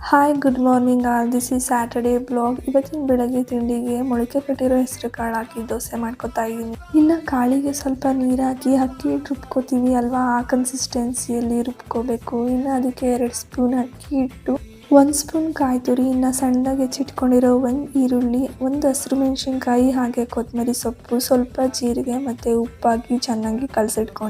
Hi good morning all this is Saturday blog. ಇವತ್ತಿನ ಬೆಳಗ್ಗೆ ತಿಂಡಿಗೆ ಮೊಳಕೆ ಕಟ್ಟಿರೋ ಹೆಸರು ಕಾಳು ಹಾಕಿ ದೋಸೆ ಮಾಡ್ಕೊತಾ ಇದ್ದೀನಿ. ಇನ್ನು ಕಾಳಿಗೆ ಸ್ವಲ್ಪ ನೀರು ಹಾಕಿ ಅಕ್ಕಿ ಹಿಟ್ಟು ರುಬ್ಕೋತೀವಿ ಅಲ್ವಾ, ಆ ಕನ್ಸಿಸ್ಟೆನ್ಸಿಯಲ್ಲಿ ರುಬ್ಕೋಬೇಕು. ಇನ್ನು ಅದಕ್ಕೆ 2 ಸ್ಪೂನ್ ಅಕ್ಕಿ ಹಿಟ್ಟು, 1 ಸ್ಪೂನ್ ಕಾಯಿ ತುರಿ, ಇನ್ನು ಸಣ್ಣದಾಗಿ ಹೆಚ್ಚಿಟ್ಕೊಂಡಿರೋ 1 ಈರುಳ್ಳಿ, 1 ಹಸಿರು ಮೆಣಸಿನ್ಕಾಯಿ, ಹಾಗೆ ಕೊತ್ತಂಬರಿ ಸೊಪ್ಪು, ಸ್ವಲ್ಪ ಜೀರಿಗೆ ಮತ್ತು ಉಪ್ಪಾಕಿ ಚೆನ್ನಾಗಿ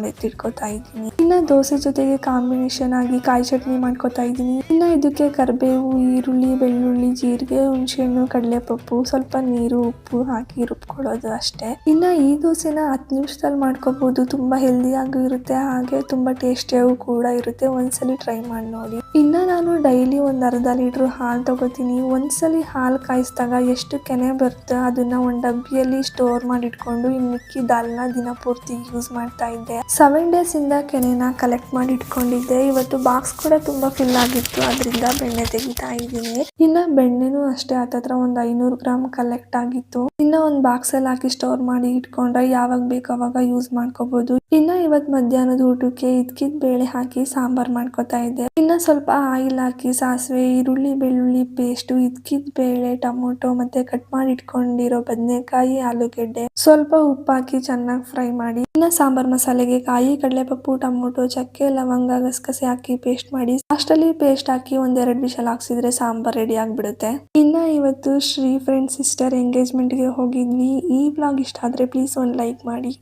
ಎತ್ತಿಟ್ಕೊತಾ ಇದ್ದೀನಿ. ಇನ್ನು ದೋಸೆ ಜೊತೆಗೆ ಕಾಂಬಿನೇಷನ್ ಆಗಿ ಕಾಯಿ ಚಟ್ನಿ ಮಾಡ್ಕೊತಾ ಇದ್ದೀನಿ. ಇನ್ನು ಇದಕ್ಕೆ ಕರಿಬೇವು, ಈರುಳ್ಳಿ, ಬೆಳ್ಳುಳ್ಳಿ, ಜೀರಿಗೆ, ಹುಣಸೆಹಣ್ಣು, ಕಡಲೆಪಪ್ಪು, ಸ್ವಲ್ಪ ನೀರು, ಉಪ್ಪು ಹಾಕಿ ರುಬ್ಕೊಳ್ಳೋದು ಅಷ್ಟೇ. ಇನ್ನು ಈ ದೋಸೆನ 10 ನಿಮಿಷದಲ್ಲಿ ಮಾಡ್ಕೋಬಹುದು. ತುಂಬಾ ಹೆಲ್ದಿಯಾಗೂ ಇರುತ್ತೆ, ಹಾಗೆ ತುಂಬಾ ಟೇಸ್ಟಿಯಾಗೂ ಕೂಡ ಇರುತ್ತೆ. ಒಂದ್ಸಲಿ ಟ್ರೈ ಮಾಡಿ ನೋಡಿ. ಇನ್ನು ನಾನು ಡೈಲಿ 1 ಅರ್ಧ ಲೀಟ್ರ್ ಹಾಲು ತಗೋತೀನಿ. ಒಂದ್ಸಲಿ ಹಾಲು ಕಾಯಿಸಿದಾಗ ಎಷ್ಟು ಕೆನೆ ಬರುತ್ತೆ ಅದನ್ನ ಒಂದು ಡಬ್ಬಿಯಲ್ಲಿ ಸ್ಟೋರ್ ಮಾಡಿ ಇಟ್ಕೊಂಡು ಇನ್ನು ಮಿಕ್ಕಿದ ಹಾಲನ್ನ ದಿನ ಪೂರ್ತಿ ಯೂಸ್ ಮಾಡ್ತಾ ಇದ್ದೆ. 7 ಡೇಸ್ ಇಂದ ಕೆನೆನ ಕಲೆಕ್ಟ್ ಮಾಡಿ ಇಟ್ಕೊಂಡಿದ್ದೆ. ಇವತ್ತು ಬಾಕ್ಸ್ ಕೂಡ ತುಂಬಾ ಫಿಲ್ ಆಗಿತ್ತು, ಅದರಿಂದ ಬೆಣ್ಣೆ ತೆಗಿತಾ ಇದ್ದೀನಿ. ಇನ್ನು ಬೆಣ್ಣೆನೂ ಅಷ್ಟೇ ಹತ್ತತ್ರ ಒಂದು 500 ಗ್ರಾಮ್ ಕಲೆಕ್ಟ್ ಆಗಿತ್ತು. ಇನ್ನು ಒಂದು ಬಾಕ್ಸ್ ಅಲ್ಲಿ ಹಾಕಿ ಸ್ಟೋರ್ ಮಾಡಿ ಇಟ್ಕೊಂಡ್ರೆ ಯಾವಾಗ ಬೇಕೋ ಅವಾಗ ಯೂಸ್ ಮಾಡ್ಕೋಬಹುದು. ಇನ್ನು ಇವತ್ತು ಮಧ್ಯಾಹ್ನದ ಊಟಕ್ಕೆ ಇದ್ಕಿದ್ ಬೇಳೆ ಹಾಕಿ ಸಾಂಬಾರ್ ಮಾಡ್ಕೊತಾ ಇದ್ದೆ. ಇನ್ನು ಸ್ವಲ್ಪ ಆಯಿಲ್ ಹಾಕಿ ಸಾಸಿವೆ, ಈರುಳ್ಳಿ, ಬೆಳ್ಳುಳ್ಳಿ ಪೇಸ್ಟ್, ಇದ್ಕಿದ್ ಬೇಳೆ, ಟೊಮೊಟೊ ಮತ್ತೆ ಕಟ್ ಮಾಡಿ ಇಟ್ಕೊಂಡಿರೋ ಬದನೆಕಾಯಿ, ಆಲೂಗೆಡ್ಡೆ, ಸ್ವಲ್ಪ ಉಪ್ಪು ಹಾಕಿ ಚೆನ್ನಾಗಿ ಫ್ರೈ ಮಾಡಿ, ಇನ್ನು ಸಾಂಬಾರ್ ಮಸಾಲೆಗೆ ಕಾಯಿ, ಕಡಲೆಪಪ್ಪು, ಟೊಮೊಟೊ, ಚಕ್ಕೆ, ಲವಂಗ, ಗಸಗಸೆ ಹಾಕಿ ಪೇಸ್ಟ್ ಮಾಡಿ ಅಷ್ಟರಲ್ಲಿ ಪೇಸ್ಟ್ ಹಾಕಿ 1-2 ವಿಷಲ್ ಹಾಕ್ಸಿದ್ರೆ ಸಾಂಬಾರ್ ರೆಡಿ ಆಗ್ಬಿಡುತ್ತೆ. ಇನ್ನು ಇವತ್ತು ಶ್ರೀ ಫ್ರೆಂಡ್ ಸಿಸ್ಟರ್ ಎಂಗೇಜ್ಮೆಂಟ್ಗೆ ಹೋಗಿದ್ವಿ. ಈ ವ್ಲಾಗ್ ಇಷ್ಟ ಆದ್ರೆ ಪ್ಲೀಸ್ ಒಂದು ಲೈಕ್ ಮಾಡಿ.